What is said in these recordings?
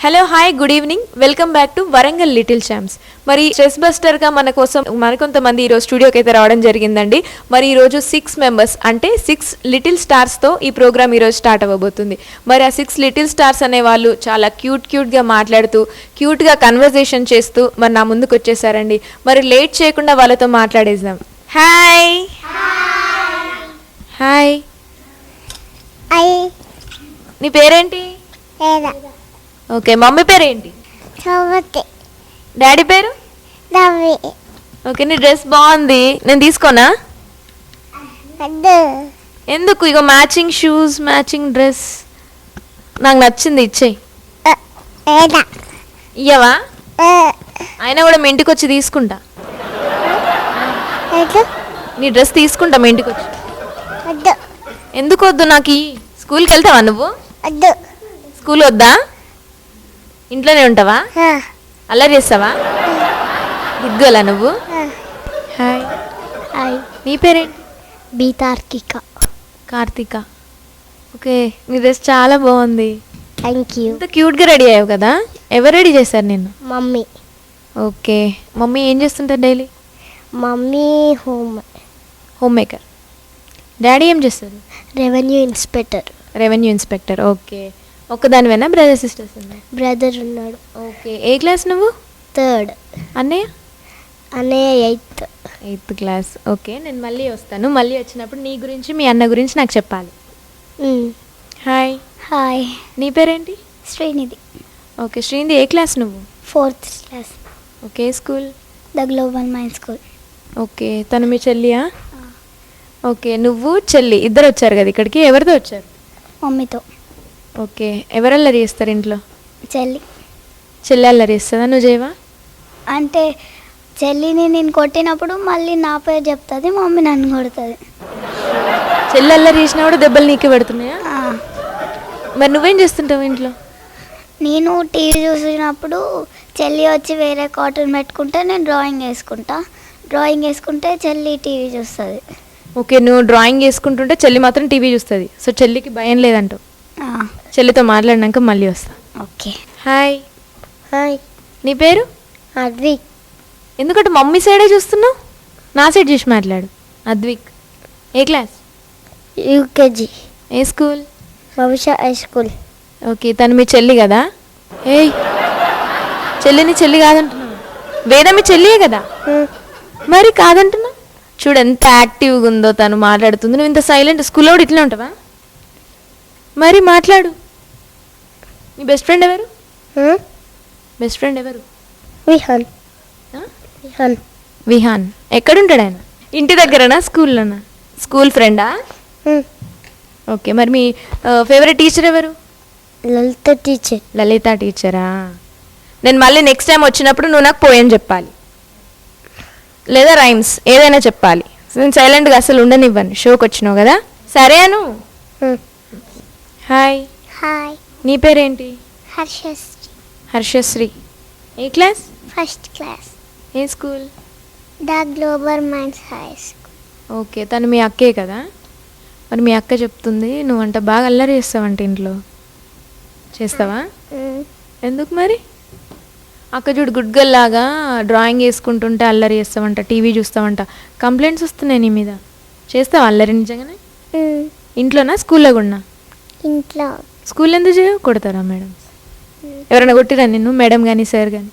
Hello hi good evening, welcome back to Warangal little champs. మరి stress బస్టర్గా మన కోసం మరికొంతమంది ఈరోజు స్టూడియోకి అయితే రావడం జరిగిందండి. మరి ఈరోజు 6 మెంబర్స్ అంటే 6 లిటిల్ స్టార్స్తో ఈ ప్రోగ్రామ్ ఈరోజు స్టార్ట్ అవ్వబోతుంది. మరి ఆ 6 లిటిల్ స్టార్స్ అనే వాళ్ళు చాలా క్యూట్గా మాట్లాడుతూ క్యూట్గా కన్వర్జేషన్ చేస్తూ మరి నా ముందుకు వచ్చేసారండి. మరి లేట్ చేయకుండా వాళ్ళతో మాట్లాడేద్దాం. హాయ్ హాయ్, నీ పేరేంటి? ఓకే, మమ్మీ పేరేంటి? డాడీ పేరు? ఓకే, నీ డ్రెస్ బాగుంది, నేను తీసుకోనా? ఎందుకు? ఇగో మ్యాచింగ్ షూస్, మ్యాచింగ్ డ్రెస్ నాకు నచ్చింది, ఇచ్చేయి. ఇయ్యవా? అయినా కూడా మీ ఇంటికి వచ్చి తీసుకుంటా. నీ డ్రెస్ తీసుకుంటా మీ ఇంటికి వచ్చి. ఎందుకు వద్దు? నాకు స్కూల్కి వెళ్తావా నువ్వు? స్కూల్ వద్దా? ఇంట్లోనే ఉంటావా? అల్లరి చేస్తావా? గుడ్గోలా నువ్వు? హాయ్ హాయ్, నీ పేరేంటి? బీతార్కిక. కార్తిక. ఓకే, నీ డ్రెస్ చాలా బాగుంది. Thank you. ఇంత క్యూట్గా రెడీ అయ్యావు కదా, ఎవరు రెడీ చేశారు నిన్ను? మమ్మీ. ఓకే, మమ్మీ ఏం చేస్తుంటారు daily? Mummy home maker. Daddy ఏం చేస్తారు? Revenue inspector. Revenue inspector. Okay, ఒక్కదానివేనా? బ్రదర్ సిస్టర్స్ ఉన్నారు? బ్రదర్ ఉన్నాడు. ఓకే, ఏ క్లాస్ నువ్వు? 3rd. అన్నయ్య? అన్నయ్య 8th. 8th class. ఓకే, నేను మళ్ళీ వస్తాను. మళ్ళీ వచ్చినప్పుడు నీ గురించి మీ అన్న గురించి నాకు చెప్పాలి. హాయ్. హాయ్, నీ పేరేంటి? శ్రీనిధి. ఓకే, శ్రీనిధి ఏ క్లాస్ నువ్వు? 4th class. Okay, school? The global mind school. Okay, తను మీ చెల్లియా? ఓకే, నువ్వు చెల్లి ఇద్దరు వచ్చారు కదా ఇక్కడికి, ఎవరితో వచ్చారు? మమ్మీతో. ఓకే, ఎవరు అల్లరి చేస్తారు ఇంట్లో? చెల్లి. చెల్లి అల్లరి చేస్తుందా? నువ్వు చేయవా? అంటే చెల్లిని నేను కొట్టినప్పుడు మళ్ళీ నా పేరు చెప్తుంది, మమ్మీ నన్ను కొడుతుంది. చెల్లి అల్లరి చేసినా కూడా దెబ్బలు నీకే పెడుతున్నాయా? మరి నువ్వేం చేస్తుంటావు ఇంట్లో? నేను టీవీ చూసినప్పుడు చెల్లి వచ్చి వేరే కార్టూన్ పెట్టుకుంటే నేను డ్రాయింగ్ వేసుకుంటే చెల్లి టీవీ చూస్తుంది. ఓకే, నువ్వు డ్రాయింగ్ వేసుకుంటుంటే చెల్లి మాత్రం టీవీ చూస్తుంది. సో చెల్లికి భయం లేదంటావు. చెల్లితో మాట్లాడినాక మళ్ళీ వస్తా. ఓకే. హాయ్. హాయ్, నీ పేరు? అద్విక్. ఎందుకంటే మమ్మీ సైడే చూస్తున్నావు, నా సైడ్ చూసి మాట్లాడు. అద్విక్ ఏ క్లాస్? యూకేజీ. ఏ స్కూల్? భవిష్య హై స్కూల్. ఓకే, తను మీ చెల్లి కదా? ఏయ్, చెల్లిని చెల్లి కాదంటున్నావు. వేద మీ చెల్లియే కదా, మరి కాదంటున్నా? చూడు ఎంత యాక్టివ్గా ఉందో తను మాట్లాడుతుంది. నువ్వు ఇంత సైలెంట్. స్కూల్లో కూడా ఇట్లా ఉంటావా? మరి మాట్లాడు. నీ బెస్ట్ ఫ్రెండ్ ఎవరు? బెస్ట్ ఫ్రెండ్ ఎవరు? విహాన్. విహాన్. విహాన్ ఎక్కడుంటాడు ఆయన? ఇంటి దగ్గరనా స్కూల్లోనా? స్కూల్ ఫ్రెండా? ఓకే, మరి మీ ఫేవరెట్ టీచర్ ఎవరు? లలిత టీచర్. లలిత టీచరా? నేను మళ్ళీ నెక్స్ట్ టైం వచ్చినప్పుడు నువ్వు నాకు పోయం చెప్పాలి, లేదా రైమ్స్ ఏదైనా చెప్పాలి. నేను సైలెంట్గా అసలు ఉండనివ్వను. షోకి వచ్చినావు కదా, సరే అను. హాయ్. హాయ్, నీ పేరేంటి? హర్షశ్రీ. హర్షశ్రీ ఏ క్లాస్? 1st class. ఏ school? The global minds high school. Okay, తను మీ అక్కే కదా? మరి మీ అక్క చెప్తుంది నువ్వంట బాగా అల్లరి చేస్తావంట ఇంట్లో. చేస్తావా? ఎందుకు మరి? అక్క చూడు గుడ్ గర్ల్ లాగా డ్రాయింగ్ వేసుకుంటుంటే అల్లరి చేస్తావంట, టీవీ చూస్తావంట, కంప్లైంట్స్ వస్తున్నాయి నీ మీద. చేస్తావా అల్లరి నిజంగానే? ఇంట్లోనా స్కూల్లో కూడా? ఇంట్లో. స్కూల్ ఎందుకు చేయవు? కొడతారా మేడం? ఎవరైనా కొట్టిరా నిన్ను, మేడం కానీ సార్ కానీ?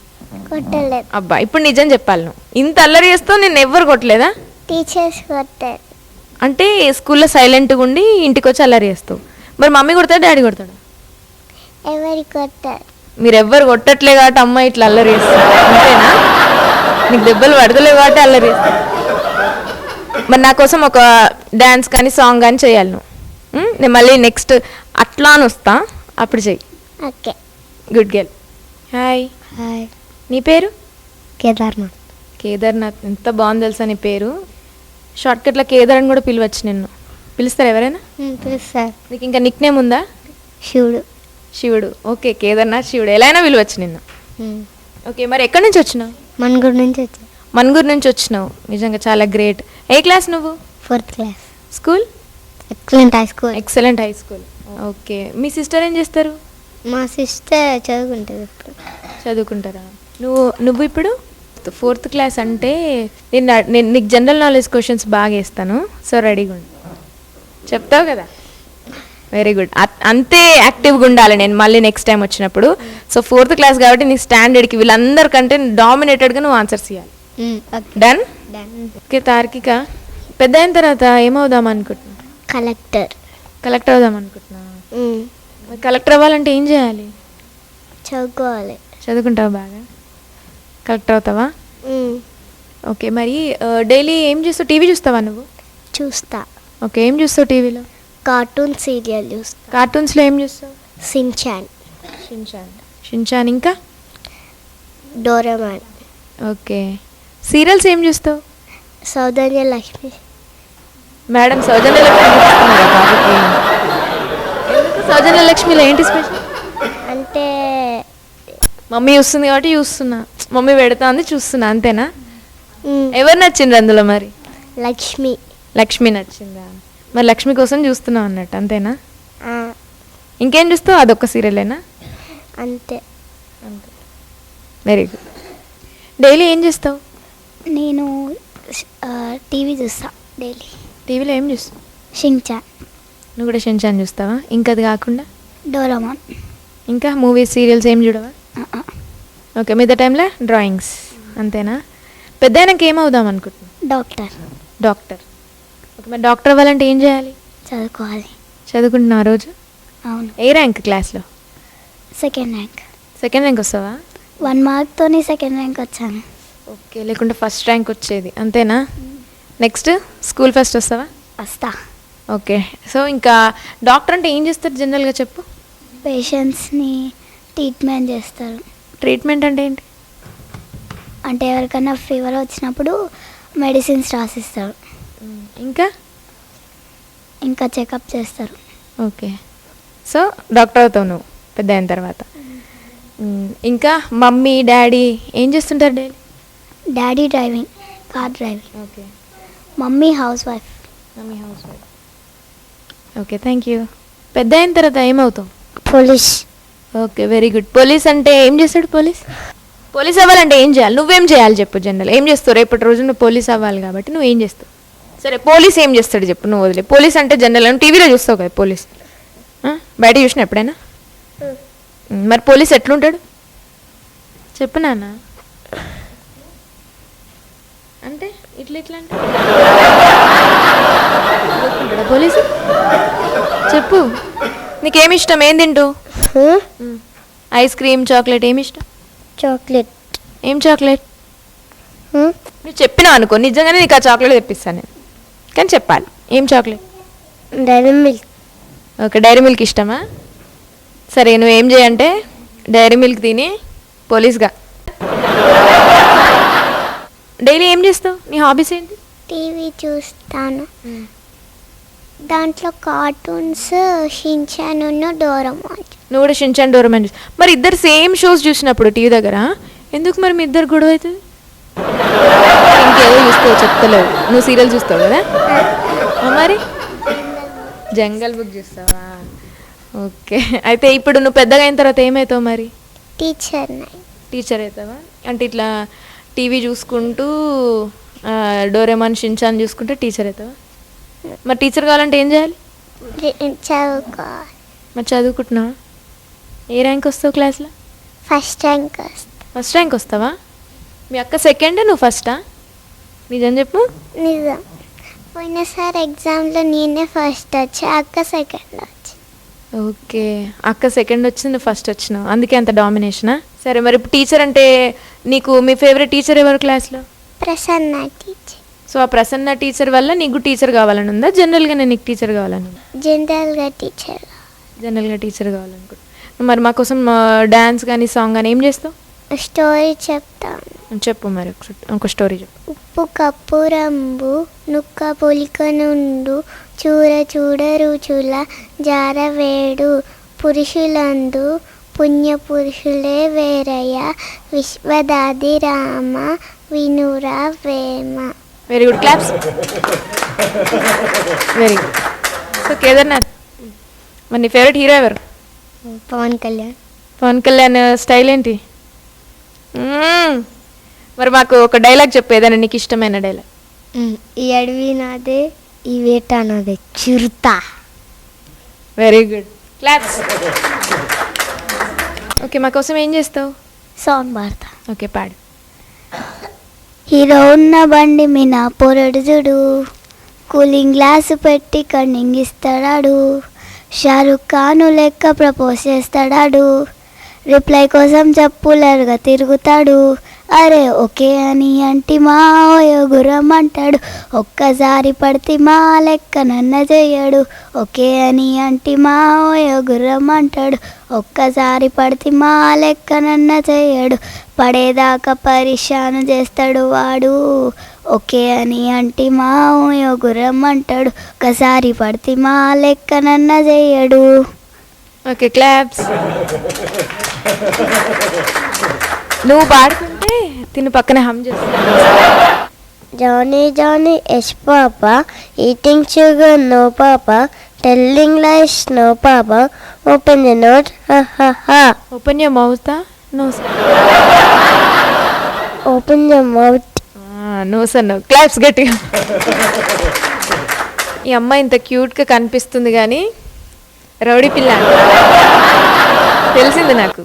కొట్టలేదు. అబ్బా, ఇప్పుడు నిజం చెప్పాలి. నువ్వు ఇంత అల్లరి చేస్తావు, నిన్ను ఎవ్వరు కొట్టలేదా? టీచర్స్ కొట్టారు. అంటే స్కూల్లో సైలెంట్గా ఉండి ఇంటికి వచ్చి అల్లరి చేస్తావు. మరి మమ్మీ కొడతాడు, డాడీ కొడతాడు? ఎవరి కొట్టారు? మీరు ఎవ్వరు కొట్టట్లే కాబట్టి అమ్మ ఇట్లా అల్లరి చేస్తారు, అంతేనా? నీకు దెబ్బలు పడతలేవు కాబట్టి అల్లరి చేస్తారు. మరి నా కోసం ఒక డ్యాన్స్ కానీ సాంగ్ కానీ చేయాలి నువ్వు. నేను మళ్ళీ నెక్స్ట్ అట్లా అని వస్తా, అప్పుడు చెయ్యి. Okay. Good girl. Hi. Hi, నీ పేరు? కేదార్నాథ్. కేదార్నాథ్. ఎంత బాగుంది తెలుసా నీ పేరు. షార్ట్కట్లో కేదార్ అని కూడా పిలవచ్చు నిన్ను. పిలుస్తారా ఎవరైనా? పిలుస్తారు. నీకు ఇంకా నిక్ నేమ్ ఉందా? శివుడు. శివుడు. ఓకే, కేదార్నాథ్ శివుడు, ఎలా అయినా పిలవచ్చు నిన్ను. ఓకే, మరి ఎక్కడి నుంచి వచ్చినావు? మన్గూరు నుంచి వచ్చా. మన్గూరు నుంచి వచ్చినావు, నిజంగా చాలా గ్రేట్. ఏ క్లాస్ నువ్వు? 4th class. School? Excellent high school. Excellent high school. Okay, మీ సిస్టర్ ఏం చేస్తారు? మా సిస్టర్ చదువుకుంటుంది ఇప్పుడు. చదువుకుంటారా? నువ్వు ఇప్పుడు 4th క్లాస్ అంటే నేను నీకు జనరల్ నాలెడ్జ్ క్వశ్చన్స్ బాగా వేస్తాను. సో రెడీగా ఉండు, చెప్తావు కదా? Very good. అంతే యాక్టివ్గా ఉండాలి నేను మళ్ళీ నెక్స్ట్ టైం వచ్చినప్పుడు. సో 4th క్లాస్ కాబట్టి నీ స్టాండర్డ్కి వీళ్ళందరికంటే డామినేటెడ్గా నువ్వు ఆన్సర్స్ ఇవ్వాలి. డన్? ఓకే తార్కిక, పెద్ద అయిన తర్వాత ఏమవుదాం అనుకుంటున్నావు? కలెక్టర్ అవుదాం అనుకుంటున్నావు. కలెక్టర్ అవ్వాలంటే ఏం చేయాలి? చదువుకోవాలి. చదువుకుంటావా బాగా? కలెక్టర్ అవుతావా? ఓకే. మరి డైలీ ఏం చేస్తావు? టీవీ చూస్తావా నువ్వు? చూస్తా. ఓకే. ఏం చూస్తావు టీవీలో? కార్టూన్ సీరియల్ చూస్తా. కార్టూన్స్లో ఏం చూస్తావు? షిన్చాన్ ఇంకా డోరేమాన్. ఓకే. సీరియల్స్ ఏం చూస్తావు? సౌజన్య లక్ష్మి. మేడం సౌజన్య లక్ష్మి చూస్తున్నారా బాబుకి? ఎందుకు సౌజన్య లక్ష్మిలో ఏంటి స్పెషల్? అంటే మమ్మీ వస్తుంది కాబట్టి చూస్తున్నా, మమ్మీ పెడతా ఉంది చూస్తున్నా, అంతేనా? ఎవరు నచ్చిండ్రు అందులో మరి? లక్ష్మి నచ్చిందా? మరి లక్ష్మి కోసం చూస్తున్నావు అన్నట్టు, అంతేనా? ఇంకేం చూస్తావు? అదొక్క సీరియలేనా? అంతే. Very good. డైలీ ఏం చేస్తావు? నేను టీవీ చూస్తా డైలీ. టీవీలో ఏం చూస్తావు? షిన్చాన్. నువ్వు కూడా షిన్చాన్ చూస్తావా? ఇంకా అది కాకుండా డోరేమాన్. ఇంకా మూవీస్ సీరియల్స్ ఏం చూడవా? ఓకే. మిగతా టైంలో డ్రాయింగ్స్, అంతేనా? పెద్ద అయినాక ఏమవుదాం అనుకుంటున్నావు? డాక్టర్. ఓకే. మరి డాక్టర్ అవ్వాలంటే ఏం చేయాలి? చదువుకోవాలి. చదువుకుంటున్నావు రోజు? అవును. ఏ ర్యాంక్ క్లాస్లో? సెకండ్ ర్యాంక్ వస్తావా? 1 మార్క్తోనే సెకండ్ ర్యాంక్ వచ్చాను. ఓకే. లేకుంటే ఫస్ట్ ర్యాంక్ వచ్చేది, అంతేనా? నెక్స్ట్ స్కూల్ ఫస్ట్ వస్తావా? వస్తా. ఓకే. సో ఇంకా డాక్టర్ అంటే ఏం చేస్తారు జనరల్గా చెప్పు? పేషెంట్స్ని ట్రీట్మెంట్ చేస్తారు. ట్రీట్మెంట్ అంటే ఏంటి? అంటే ఎవరికైనా ఫీవర్ వచ్చినప్పుడు మెడిసిన్స్ రాసిస్తారు. ఇంకా చెకప్ చేస్తారు. ఓకే. సో డాక్టర్ అవుతావు నువ్వు పెద్ద అయిన తర్వాత. ఇంకా మమ్మీ డాడీ ఏం చేస్తుంటారు daily? Daddy driving, car driving. Okay. Mummy house wife. Okay. Thank you. పెద్ద అయిన తర్వాత ఏమవుతావు? Police. Okay. Very good. Police అంటే ఏం చేస్తాడు? పోలీస్ అవ్వాలంటే ఏం చేయాలి? నువ్వేం చేయాలి చెప్పు? జనరల్ ఏం చేస్తావు? రేపటి రోజు నువ్వు పోలీస్ అవ్వాలి కాబట్టి నువ్వు ఏం చేస్తావు? సరే, పోలీస్ ఏం చేస్తాడు చెప్పు? నువ్వు వదిలే. పోలీస్ అంటే జనరల్ నువ్వు టీవీలో చూస్తావు కదా పోలీస్, బయట చూసిన ఎప్పుడైనా? మరి పోలీస్ ఎట్లుంటాడు చెప్పు నాన్న. అంటే ఇట్లా అంటే పోలీసు చెప్పు. నీకేమి ఇష్టం? ఏం తింటావు? ఐస్ క్రీమ్, చాక్లెట్ ఏమి ఇష్టం? చాక్లెట్. ఏం చాక్లెట్? నువ్వు చెప్పినావు అనుకో నిజంగానే నీకు ఆ చాక్లెట్ తెప్పిస్తాను నేను, కానీ చెప్పాలి ఏం chocolate? Dairy Milk. Okay. Dairy Milk ఇష్టమా? సరే, నువ్వేం చేయంటే డైరీ మిల్క్ తిని పోలీస్గా. డైలీ ఏం చేస్తావు? నీ హాబీస్ ఏంటి? టీవీ చూస్తాను. దాంట్లో కార్టూన్స్ షిన్చాన్ డోరేమాన్. నువ్వు కూడా షిన్చాన్ డోరేమాన్ చూసి మరి ఇద్దరు సేమ్ షోస్ చూసినప్పుడు టీవీ దగ్గర ఎందుకు మరి మీ ఇద్దరు గొడవ అవుతుంది? ఇంకేదో చూస్తావు చెప్తలేవు. నువ్వు సీరియల్ చూస్తావు కదా మరి? జంగల్ బుక్ చూస్తావా? ఓకే. అయితే ఇప్పుడు నువ్వు పెద్దగా అయిన తర్వాత ఏమవుతావు మరి? టీచర్ అవుతావా? అంటే ఇట్లా టీవీ చూసుకుంటూ డోరేమాన్ షిన్చాన్ చూసుకుంటే టీచర్ అవుతావా? మరి టీచర్ కావాలంటే ఏం చేయాలి? చదువుకోవాలి. మరి చదువుకుంటున్నావా? ఏ ర్యాంక్ వస్తావు క్లాస్లో? ఫస్ట్ ర్యాంక్ వస్తావా? మీ అక్క సెకండ్, నువ్వు ఫస్టా? నిజం చెప్పు. నిజం. పోయినసారి ఎగ్జామ్లో నేనే ఫస్ట్ వచ్చా, అక్క సెకండ్ వచ్చి. ఓకే. అక్క సెకండ్ వచ్చింది, నువ్వు ఫస్ట్ వచ్చినావు, అందుకే అంత డామినేషనా? సరే, మరి ఇప్పుడు టీచర్ అంటే నీకు మీ ఫేవరెట్ టీచర్ ఎవరు క్లాస్లో? ప్రసన్న టీచర్. సో ఆ ప్రసన్న టీచర్ వల్ల నీకు టీచర్ కావాలని ఉందా? జనరల్గానే నీకు టీచర్ కావాలని ఉందా? జనరల్గా టీచర్ కావాలనుకుంటా. మరి మా కోసం డ్యాన్స్ కానీ సాంగ్ కానీ ఏం చేస్తావు? స్టోరీ చెప్తాను. చెప్పు మరి ఒక స్టోరీ చెప్పు. ఉప్పు కప్పు రంబు నుక్క పొలిక నుండు చూర చూడ రుచుల జారవేడు పురుషులందు పుణ్య పురుషులే వేరయ్య విశ్వదాది రామ వినురా వేమ. Very good. Claps. Very good. So Kedarnath, మరి నీ ఫేవరెట్ హీరో ఎవరు? పవన్ కళ్యాణ్. పవన్ కళ్యాణ్ స్టైల్ ఏంటి? మరి మాకు ఒక డైలాగ్ చెప్పు, ఏదైనా నీకు ఇష్టమైన డైలాగ్. ఈ అడవి నాదే, ఈ వేట నాదే, చిరుతా. Very good, claps. ఓకే, మా కోసం ఏం చేస్తావు? సాంగ్ పాడతా. ఓకే, పాడు. హీరో ఉన్న బండి మీద పొరడు చూడు, కూలింగ్ గ్లాస్ పెట్టి కన్నింగ్ ఇస్తాడాడు, షారుఖ్ ఖాన్ లెక్క ప్రపోజ్ చేస్తాడాడు, రిప్లై కోసం చెప్పులరుగా తిరుగుతాడు, అరే ఓకే అని అంటి మా గుర్రం అంటాడు, ఒక్కసారి పడితే మా లెక్క నన్న చెయ్యడు, ఓకే అని అంటి మా గుర్రం అంటాడు, ఒక్కసారి పడితే మా లెక్క నన్న చెయ్యడు, పడేదాకా పరిశాను చేస్తాడు వాడు, ఓకే అని అంటి మా గుర్రం అంటాడు, ఒక్కసారి పడితే మా లెక్క నన్న చెయ్యడు. Okay, claps. నువ్వు పాడుతుంటే తిని పక్కనే హమ్ చేస్తా. Johnny, Johnny, yes, Papa. Eating sugar, no, Papa. Telling lies, no, Papa. Open the note, ha, ha, ha. Open your mouth. No Open your mouth. No sir, no. Claps గట్టిగా. ఈ అమ్మాయి ఇంత క్యూట్గా కనిపిస్తుంది కానీ రౌడీ పిల్ల అంట. తెలిసింది నాకు.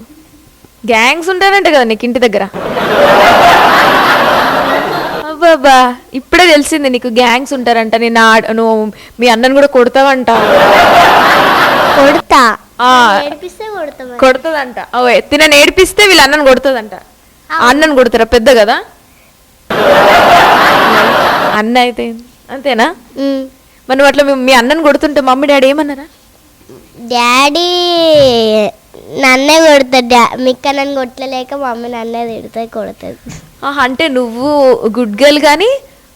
గ్యాంగ్స్ ఉంటారంట కదా నీకు ఇంటి దగ్గర. అబ్బాబా, ఇప్పుడే తెలిసింది నీకు గ్యాంగ్స్ ఉంటారంట. నువ్వు మీ అన్నను కూడా కొడతావంట. కొడతా. కొడుతుందంట. తినని ఏడిపిస్తే వీళ్ళ అన్నను కొడుతుందంట. అన్నను కొడతారా? పెద్ద కదా అన్న అయితే. అంతేనా? మరి నువ్వు అట్లా మీ అన్నను కొడుతుంటే మమ్మీ డాడీ ఏమన్నారా? డాడీ నన్నే కొడతాడు, మిక్క నన్ను కొట్టలేక మమ్మీ నన్నే తిడుతుంది, కొడుతుంది. అంటే నువ్వు గుడ్ గర్ల్ కానీ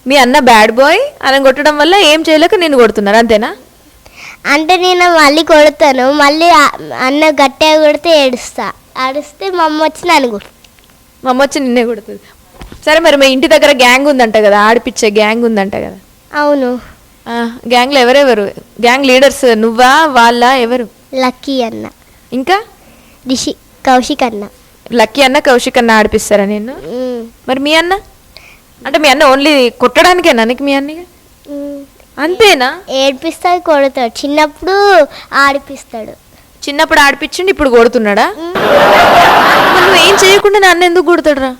మీ అన్న బ్యాడ్ బాయ్ అని కొట్టడం వల్ల ఏం చేయలేక నేను కొడుతున్నారు, అంతేనా? అంటే నేను మళ్ళీ కొడతాను, మళ్ళీ అన్న గట్టిగా కొడితే ఏడుస్తే మా అమ్మ వచ్చి నన్ను కొడుతుంది. మా అమ్మ వచ్చి నిన్నే కొడుతుంది. సరే, మరి మీ ఇంటి దగ్గర గ్యాంగ్ ఉందంట కదా, ఆడిపిచ్చే గ్యాంగ్ ఉందంట కదా? అవును. గ్యాంగ్లో ఎవరెవరు? గ్యాంగ్ లీడర్స్ నువ్వా వాళ్ళ ఎవరు? లక్కీ అన్న, ఇంకా కౌశిక్ అన్న. లక్కీ అన్న, కౌశిక్ అన్న ఆడిపిస్తారా నేను? మరి మీ అన్న? అంటే మీ అన్న ఓన్లీ కొట్టడానికేనా నీకు మీ అన్నయ్య? అంతేనా? ఏడిపిస్తాడు, కొడతాడు. చిన్నప్పుడు ఆడిపిస్తాడు. చిన్నప్పుడు ఆడిపించిండి, ఇప్పుడు కొడుతున్నాడా? నువ్వు ఏం చేయకుండా నా అన్న ఎందుకు కొడతాడు రా?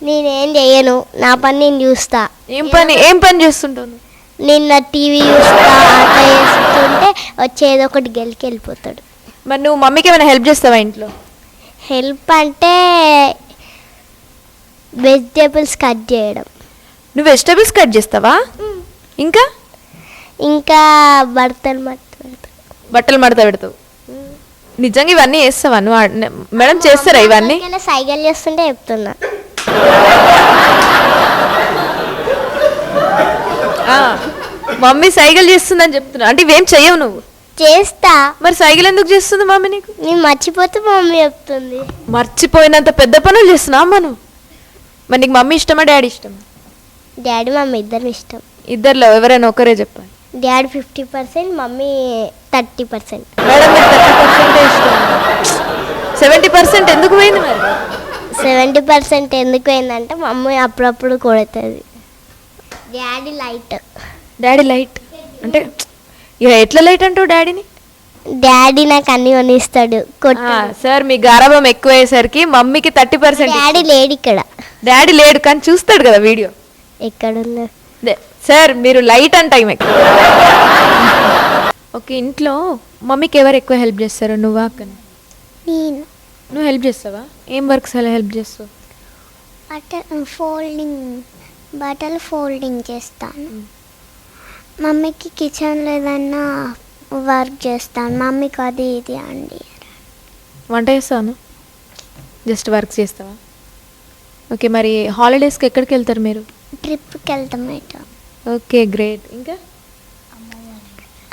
నేనేం చేయను, నా పని నేను చూస్తా. ఏం పని చేస్తుంటావు? నిన్న టీవీ చూస్తా, అట్లా చేస్తుంటే వచ్చేదో ఒకటి గెలికి వెళ్ళిపోతాడు. మరి నువ్వు మమ్మీకి ఏమైనా హెల్ప్ చేస్తావా ఇంట్లో? హెల్ప్ అంటే వెజిటేబుల్స్ కట్ చేయడం. నువ్వు వెజిటేబుల్స్ కట్ చేస్తావా? ఇంకా ఇంకా బట్టలు మడత పెడతావు. నిజంగా ఇవన్నీ చేస్తావా నువ్వు? మేడం చేస్తారా ఇవన్నీ? సైకిల్ చేస్తుంటే చెప్తున్నా. మమ్మీ సైకిల్ చేస్తుందని చెప్తున్నా, అంటే ఇవేం చెయ్యవు నువ్వు? చేస్తా. మరి సైకిల్ ఎందుకు చేస్తుంది మమ్మీ నీకు? నేను మర్చిపోతే మమ్మీ చెప్తుంది. మర్చిపోయినంత పెద్ద పనులు చేస్తున్నావు అమ్మ నువ్వు. మరి నీకు మమ్మీ ఇష్టమా డాడీ ఇష్టమా? డాడీ మమ్మీ ఇద్దరు ఇష్టం. ఇద్దరులో ఎవరైనా ఒకరే చెప్పాలి. Daddy 50%, mummy 30%. మేడం 30% ఇష్టం. 70% ఎందుకు పోయింది మరి? 70% ఎందుకు పోయిందంటే మమ్మీ అప్పుడప్పుడు కొడుతుంది. డాడీ లైట్ అంటే ఇక ఎట్లా లైట్ అంటావు డాడీని? డాడీ నాకు అన్ని కొనిస్తాడు. సార్ మీ గారాబం ఎక్కువ అయ్యేసరికి మమ్మీకి 30%. డాడీ లేడు ఇక్కడ. డాడీ లేడు కానీ చూస్తాడు కదా వీడియో. ఎక్కడున్నా సార్ మీరు లైట్ అంట ఈమె. ఓకే, ఇంట్లో మమ్మీకి ఎవరు ఎక్కువ హెల్ప్ చేస్తారు? నువ్వా అక్కని? నేను. నువ్వు హెల్ప్ చేస్తావా? ఏం వర్క్స్ అలా హెల్ప్ చేస్తావు? బట్టలు ఫోల్డింగ్ చేస్తాను. మమ్మీకి కిచెన్లో ఏదన్నా వర్క్ చేస్తాను. మమ్మీకి అది ఇది అండి. వంట చేస్తాను, జస్ట్ వర్క్ చేస్తావా? ఓకే, మరి హాలిడేస్కి ఎక్కడికి వెళ్తారు మీరు? ట్రిప్కి వెళ్తాం. Okay, great. ఇంకా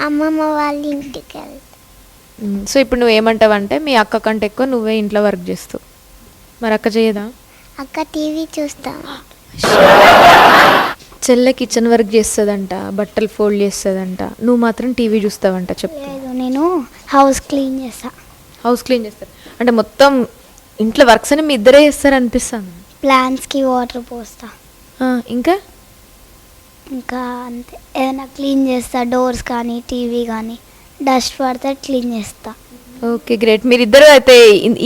అమ్మమ్మ వాళ్ళ ఇంటికి వెళ్తాం. సో ఇప్పుడు నువ్వు ఏమంటావంటే మీ అక్క కంటే ఎక్కువ నువ్వే ఇంట్లో వర్క్ చేస్తావు. మరి అక్క చేయదా? అక్క టీవీ చూస్తా. చెల్లె కిచెన్ వర్క్ చేస్తుందంట, బట్టలు ఫోల్డ్ చేస్తుందంట, నువ్వు మాత్రం టీవీ చూస్తావంట. చెప్పు. నేను హౌస్ క్లీన్ చేస్తా. హౌస్ క్లీన్ చేస్తారు అంటే మొత్తం ఇంట్లో వర్క్స్ అని మీ ఇద్దరే చేస్తారు అనిపిస్తుంది. ప్లాంట్స్కి వాటర్ పోస్తా, ఇంకా ఇంకా అంతే. ఏదైనా క్లీన్ చేస్తా, డోర్స్ కానీ టీవీ కానీ డస్ట్ పడితే క్లీన్ చేస్తా. Okay great. మీరిద్దరు అయితే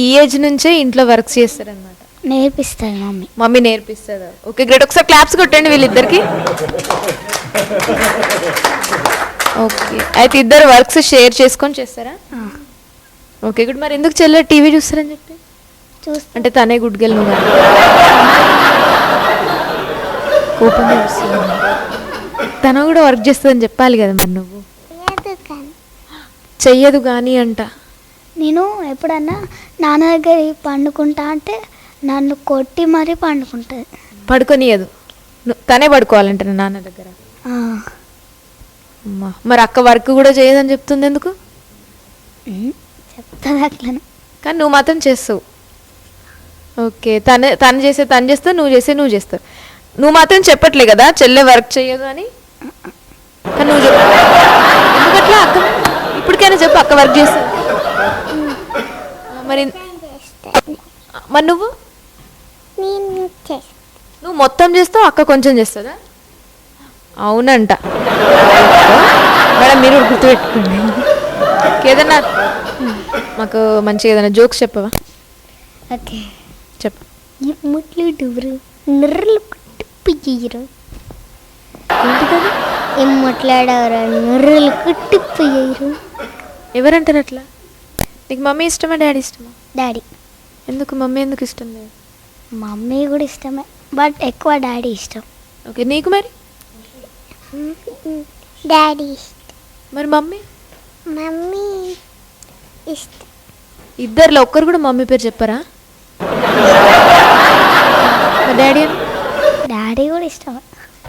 ఈ ఏజ్ నుంచే ఇంట్లో వర్క్స్ చేస్తారనమాట. నేర్పిస్తుంది మమ్మీ. మమ్మీ నేర్పిస్తుందా? Okay great. ఒకసారి క్లాప్స్ కొట్టండి వీళ్ళిద్దరికి. ఓకే అయితే ఇద్దరు వర్క్స్ షేర్ చేసుకొని చేస్తారా? Okay good. మరి ఎందుకు చెల్లె టీవీ చూస్తారని చెప్పి చూస్తా. అంటే తనే గుడ్ గెల్ నువ్వు కోపంగా చూస్తుంది. తను కూడా వర్క్ చేస్తుందని చెప్పాలి కదా మరి నువ్వు. చెయ్యదు కానీ అంట. నేను ఎప్పుడన్నా నాన్న దగ్గర పండుకుంటా అంటే నన్ను కొట్టి మరీ పండుకుంటుంది. పడుకోనియదు, తనే పడుకోవాలంటే నాన్న దగ్గర. అమ్మా మరి అక్క వర్క్ కూడా చేయదని చెప్తుంది ఎందుకు? చెప్తుంది అట్లనే, కానీ నువ్వు మాత్రం చేస్తావు. ఓకే తను చేస్తావు, నువ్వు చేస్తావు. నువ్వు మాత్రం చెప్పట్లే కదా చెల్లె వర్క్ చేయదు అని. కానీ నువ్వు చెప్పు ఎందుకట్లా? అక్క ఇప్పటికైనా చెప్పు అక్క వర్క్ చేస్తావు. మరి మరి నువ్వు మొత్తం చేస్తావు, అక్క కొంచెం చేస్తుందా? అవునంట మేడం, మీరు గుర్తుపెట్టుకోండి. ఏదన్నా మాకు మంచిగా ఏదైనా జోక్స్ చెప్పవా? ఓకే చెప్పు. ముట్లు డూరు నిర్రలు కుట్టిపోయారు. ఏంటిది? ఏం మాట్లాడారు? నిర్రలు కుట్టిపోయారు. ఎవరంటారు అట్లా? నీకు మమ్మీ ఇష్టమా డాడీ ఇష్టమా? డాడీ. ఎందుకు మమ్మీ ఎందుకు ఇష్టం లేదు? మమ్మీ కూడా ఇష్టమే, బట్ ఎక్కువ డాడీ ఇష్టం. ఓకే నీకు మరి? డాడీ మరి మమ్మీ? మమ్మీ ఇష్టం. ఇద్దరిలో ఒక్కరు కూడా మమ్మీ పేరు చెప్పరా? డాడీ అని? డాడీ కూడా ఇష్టమే.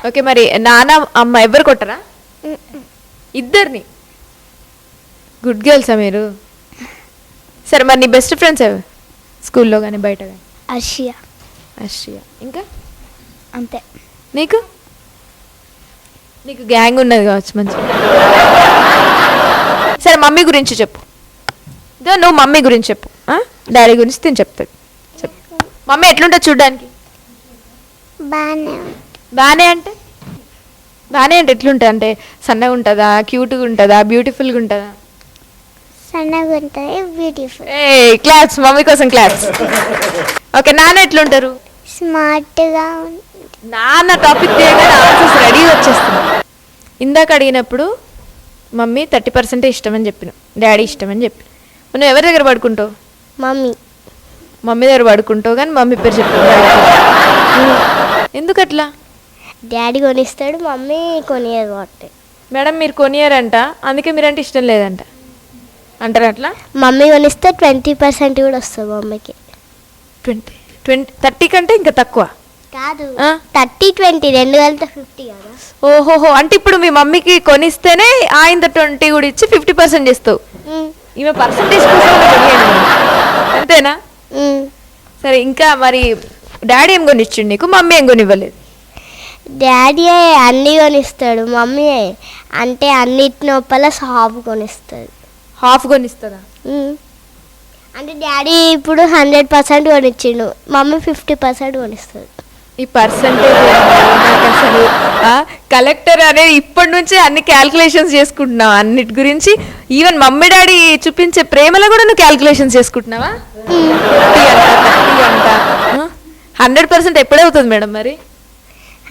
ఓకే మరి నాన్న అమ్మ ఎవరు కొట్టరా? ఇద్దరిని. గుడ్ గర్ల్సా మీరు? సరే మరి నీ బెస్ట్ ఫ్రెండ్స్ ఎవరు స్కూల్లో కానీ బయట కానీ? అర్షియా. ఇంకా అంతే. నీకు గ్యాంగ్ ఉన్నది కావచ్చు మంచి. సరే మమ్మీ గురించి చెప్పు. నువ్వు మమ్మీ గురించి చెప్పు, డాడీ గురించి తిని చెప్తాడు. చెప్పు మమ్మీ ఎట్లుంటుంది చూడ్డానికి? బాగానే అంటే ఎట్లుంటుంది? అంటే సన్నగా ఉంటుందా, క్యూట్గా ఉంటుందా, బ్యూటిఫుల్గా ఉంటుందా? సన్నగా ఉంటుంది, బ్యూటిఫుల్. క్లాప్స్ మమ్మీ కోసం క్లాప్స్. ఓకే నాన్న ఎట్లుంటారు? స్మార్ట్గా. నాన్న టాపిక్ తీయగానే ఆన్సర్స్ రెడీ వచ్చేస్తుంది. ఇందాక అడిగినప్పుడు మమ్మీ 30% ఇష్టమని చెప్పిన, డాడీ ఇష్టమని చెప్పిన. నువ్వు ఎవరి దగ్గర పడుకుంటావు? మమ్మీ దగ్గర పడుకుంటావు కానీ మమ్మీ పేరు చెప్పు. ఎందుకు అట్లా? డాడీ కొనిస్తాడు, మమ్మీ కొనియదు కాబట్టి. మేడం మీరు కొనియారంట, అందుకే మీరంటే ఇష్టం లేదంట అంటారు అట్లా? మమ్మీ కొనిస్తే 20% కూడా వస్తుంది మమ్మీకి. 30 కంటే ఇంకా తక్కువ కాదు, 30-20 రెండు కలిపితే 50 కదా. ఓహోహో, అంటే ఇప్పుడు మీ మమ్మీకి కొనిస్తేనే ఆయన 20 కూడా ఇచ్చి 50% ఇస్తావు. ఈమె పర్సంటేజ్ కోసం అంతేనా? సరే ఇంకా మరి డాడీ ఏం కొనిచ్చిండు నీకు, మమ్మీ ఏం కొనివ్వలేదు? డాడీ అన్నీ కొనిస్తాడు, మమ్మీ అంటే అన్నిటి లోపల హాఫ్ కొనిస్తుందా? అంటే డాడీ ఇప్పుడు 100% కొనిచ్చిండు, మమ్మీ 50% కొనిస్తుంది. ఈ పర్సంటేజ్ నాకు అసలు కలెక్టర్ అనేది ఇప్పటి నుంచే అన్ని క్యాల్కులేషన్స్ చేసుకుంటున్నావు అన్నిటి గురించి. ఈవెన్ మమ్మీ డాడీ చూపించే ప్రేమలో కూడా నువ్వు క్యాల్కులేషన్స్ చేసుకుంటున్నావా? 100% ఎప్పుడవుతుంది మేడం మరి?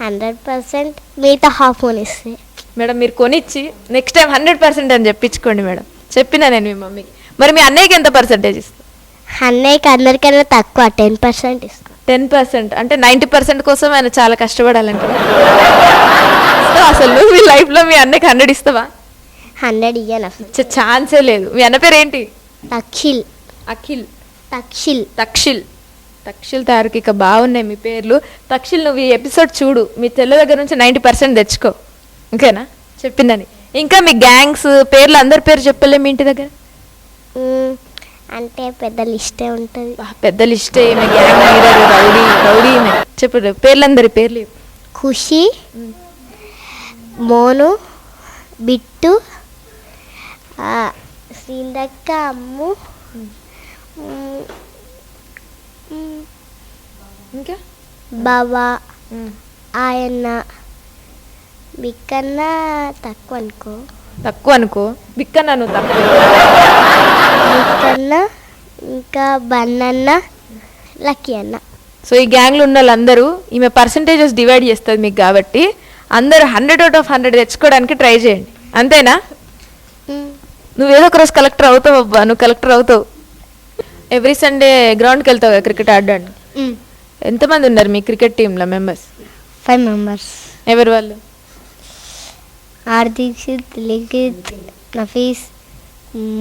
100% మిగతా హాఫ్ కొనిస్తే. మేడం మీరు కొనిచ్చి నెక్స్ట్ టైం 100% అని చెప్పించుకోండి మేడం, చెప్పినా నేను మీ మమ్మీకి. మరి మీ అన్నయ్యకి ఎంత పర్సంటేజ్ ఇస్తావు? అన్నయ్యకి అందరికన్నా తక్కువ 10% ఇస్తాను. 10% అంటే 90% కోసం ఆయన చాలా కష్టపడాలంట. అసలు నువ్వు మీ లైఫ్లో మీ అన్నయ్యకి 100 ఇస్తావా? 100 ఇయ్యను అసలు, ఛాన్సే లేదు. మీ అన్న పేరు ఏంటి? తక్షిల్ తారకిక. బాగున్నాయి మీ పేర్లు. తక్షిల్ నువ్వు ఈ ఎపిసోడ్ చూడు, మీ చెల్లె దగ్గర నుంచి 90% తెచ్చుకో, ఓకేనా? చెప్పిందని. ఇంకా మీ గ్యాంగ్స్ పేర్లు అందరి పేరు చెప్పలే మీ ఇంటి దగ్గర? అంటే పెద్ద లిస్టే ఉంటుంది. పెద్ద లిస్టే. ఈమె గ్యాంగ్ లీడర్, రౌడీ ఈమె. చెప్పు పేర్లు, అందరి పేర్లు. ఖుషి, మోను, బిట్టు, శ్రీందక్క, అమ్ము, ఇంకా బాబా ఆయన్న బిక్కన్న తక్కువ అనుకో తక్కువ అనుకో, బిక్కన్నా నువ్వు తక్కువ. బిక్కన్న ఇంకా బన్నన్న లక్కీ అన్న. సో ఈ గ్యాంగ్లో ఉన్న వాళ్ళందరూ ఈమె పర్సంటేజెస్ డివైడ్ చేస్తుంది మీకు కాబట్టి అందరూ 100/100 తెచ్చుకోవడానికి ట్రై చేయండి, అంతేనా? నువ్వేదో ఒక రోజు కలెక్టర్ అవుతావు అబ్బా, నువ్వు కలెక్టర్ అవుతావు. ఎవ్రీ సండే గ్రౌండ్కి వెళ్తావు కదా క్రికెట్ ఆడడానికి. ఎంతమంది ఉన్నారు మీ క్రికెట్ టీంలో మెంబర్స్? 5 members. ఎవరు వాళ్ళు? ఆర్దీక్షిత్, లిఖిత్, నఫీస్,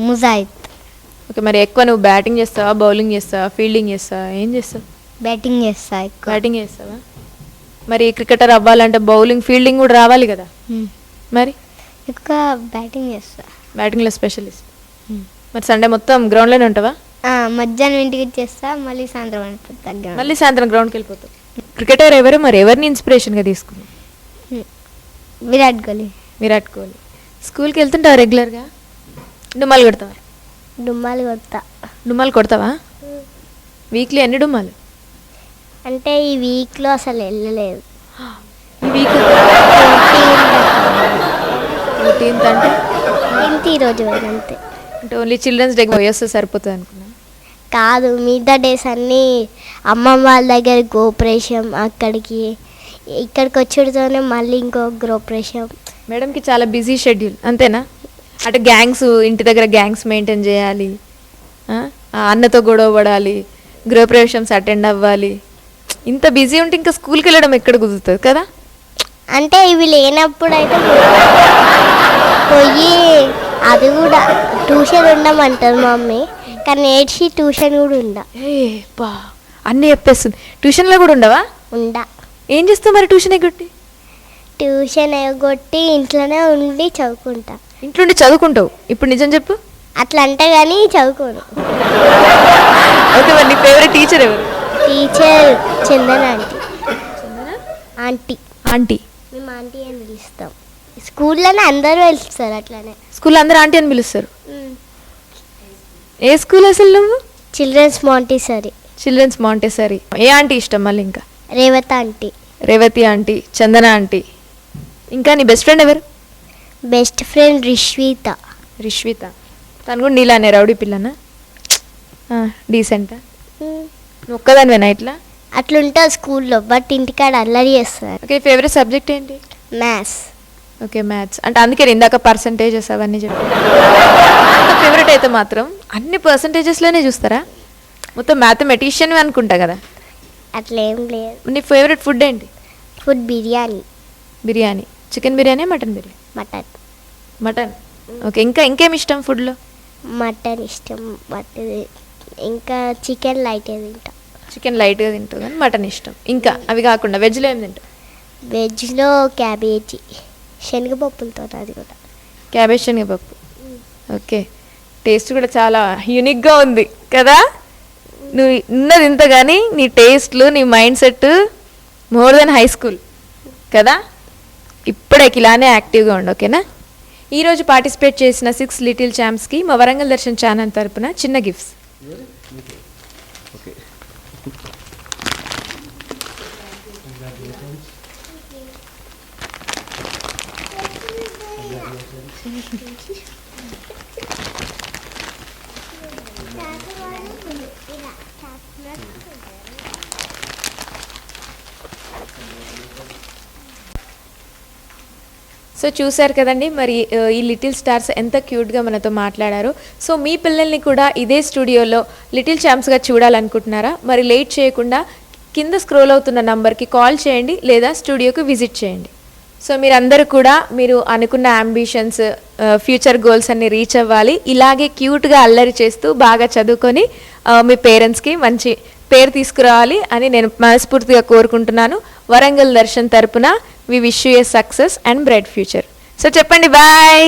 ముజాయిద్. ఓకే, మరి ఎక్కువ నువ్వు బ్యాటింగ్ చేస్తావా, బౌలింగ్ చేస్తావా, ఫీల్డింగ్ చేస్తావా, ఏం చేస్తావు? బ్యాటింగ్ చేస్తా ఎక్కువ. బ్యాటింగ్ చేస్తావా? మరి క్రికెటర్ అవ్వాలంటే బౌలింగ్ ఫీల్డింగ్ కూడా రావాలి కదా. మరి ఎక్కువ బ్యాటింగ్ చేస్తా. బ్యాటింగ్లో స్పెషలిస్ట్. మరి సండే మొత్తం గ్రౌండ్లోనే ఉంటావా? మధ్యాహ్నం ఇంటికి వచ్చేస్తా, మళ్ళీ సాయంత్రం అయిపోతా. మళ్ళీ సాయంత్రం గ్రౌండ్కి వెళ్ళిపోతావు. క్రికెటర్ ఎవరు, మరి ఎవరిని ఇన్స్పిరేషన్గా తీసుకున్నావు? విరాట్ కోహ్లీ. విరాట్ కోహ్లీ. స్కూల్కి వెళ్తుంటావా రెగ్యులర్గా? డుమ్మాలు కొడతావా? డుమ్మాలు కొడతా. డుమ్మాలు కొడతావా? వీక్లీ ఎన్ని డుమ్మాలు? అంటే ఈ వీక్లో అసలు వెళ్ళలేదు. ఈ వీక్ 14th అంటే ఈరోజు అంతే. అంటే ఓన్లీ చిల్డ్రన్స్ డే పోయేస్తే సరిపోతుంది అనుకున్నా. కాదు, మిగతా డేస్ అన్నీ అమ్మమ్మ వాళ్ళ దగ్గర గోప్రేషం, అక్కడికి ఇక్కడికి వచ్చేటతోనే మళ్ళీ ఇంకో గృహప్రవేశం. మేడంకి చాలా బిజీ షెడ్యూల్, అంతేనా? అటు గ్యాంగ్స్, ఇంటి దగ్గర గ్యాంగ్స్ మెయింటైన్ చేయాలి, అన్నతో గొడవ పడాలి, గృహప్రవేశంస్ అటెండ్ అవ్వాలి. ఇంత బిజీ ఉంటే ఇంకా స్కూల్కి వెళ్ళడం ఎక్కడ కుదురుతుంది కదా. అంటే ఇవి లేనప్పుడు అయితే పోయి అది కూడా ట్యూషన్ ఉండమంటారు మమ్మీ, కానీ ఏడ్చి ట్యూషన్ కూడా బా అన్నీ చెప్పేస్తుంది. ట్యూషన్లో కూడా ఉండవా? ఏం చేస్తావు మరి ట్యూషన్ ఎగ్గొట్టి? ట్యూషన్ ఎగ్గొట్టి ఇంట్లోనే ఉండి చదువుకుంటా. ఇంట్లో ఉండి చదువుకుంటావు? ఇప్పుడు నిజం చెప్పు. అట్లా అంటే కానీ చదువుకోను. ఓకే, మరి నీ ఫేవరెట్ టీచర్ ఎవరు? టీచర్ చందన ఆంటీ. ఆంటీ ఆంటీ మేము ఆంటీ అని పిలుస్తాం. స్కూల్లోనే అందరూ పిలుస్తారు అట్లానే. స్కూల్లో అందరూ ఆంటీ అని పిలుస్తారు. ఏ స్కూల్ అసలు నువ్వు? Children's montessori. Children's montessori. ఏ ఆంటీ ఇష్టం మళ్ళీ? ఇంకా Revathi aunty. Revathi aunty, Chandana aunty. ఇంకా నీ బెస్ట్ ఫ్రెండ్ ఎవరు? Best friend Rishvitha. రిష్విత. తను కూడా నీలానే రౌడీ పిల్లనా? డీసెంటా? నువ్వు ఒక్కదానివేనా ఇట్లా? అట్లుంటుంది స్కూల్లో, బట్ ఇంటికాడ అల్లరి చేస్తారు. ఓకే, ఫేవరెట్ సబ్జెక్ట్ ఏంటి? మ్యాథ్స్. Okay, maths. అంటే అందుకే ఇందాక పర్సంటేజెస్ అవన్నీ చెప్పి ఫేవరెట్ అయితే మాత్రం అన్ని పర్సంటేజెస్లోనే చూస్తారా? మొత్తం మ్యాథమెటిషియన్ అనుకుంటా కదా. అట్లా ఏం లేదు. నీ ఫేవరెట్ ఫుడ్ ఏంటి? Food biryani. Biryani. Chicken biryani, mutton biryani? Mutton. Mutton. Okay, ఇంకేమి ఇష్టం ఫుడ్లో? మటన్ ఇష్టం, ఇంకా చికెన్ లైట్గా తింటా. చికెన్ లైట్గా తింటావు కానీ మటన్ ఇష్టం. ఇంకా అవి కాకుండా వెజ్లో ఏం తింటావు? వెజ్లో క్యాబేజీ, శనగపప్పులతో. అది కూడా క్యాబేజ్ శనగపప్పు. ఓకే, టేస్ట్ కూడా చాలా యూనిక్గా ఉంది కదా. నువ్వు ఉన్నది ఇంత కానీ నీ టేస్ట్లు, నీ mind set more than high school కదా. ఇప్పుడే ఇలానే యాక్టివ్గా ఉండు, ఓకేనా? ఈరోజు పార్టిసిపేట్ చేసిన 6 లిటిల్ ఛాంప్స్కి మా వరంగల్ దర్శన్ ఛానల్ తరపున చిన్న గిఫ్ట్స్. సో చూశారు కదండి, మరి ఈ లిటిల్ స్టార్స్ ఎంత క్యూట్గా మనతో మాట్లాడారు. సో మీ పిల్లల్ని కూడా ఇదే స్టూడియోలో లిటిల్ ఛాంప్స్గా చూడాలనుకుంటున్నారా? మరి లేట్ చేయకుండా కింద స్క్రోల్ అవుతున్న నంబర్కి కాల్ చేయండి లేదా స్టూడియోకి విజిట్ చేయండి. సో మీరందరూ కూడా మీరు అనుకున్న అంబిషన్స్, ఫ్యూచర్ గోల్స్ అన్ని రీచ్ అవ్వాలి. ఇలాగే క్యూట్గా అల్లరి చేస్తూ బాగా చదువుకొని మీ పేరెంట్స్కి మంచి పేరు తీసుకురావాలి అని నేను మనస్ఫూర్తిగా కోరుకుంటున్నాను. వరంగల్ దర్శన్ తరపున we wish you a success and bright future. So చెప్పండి బాయ్.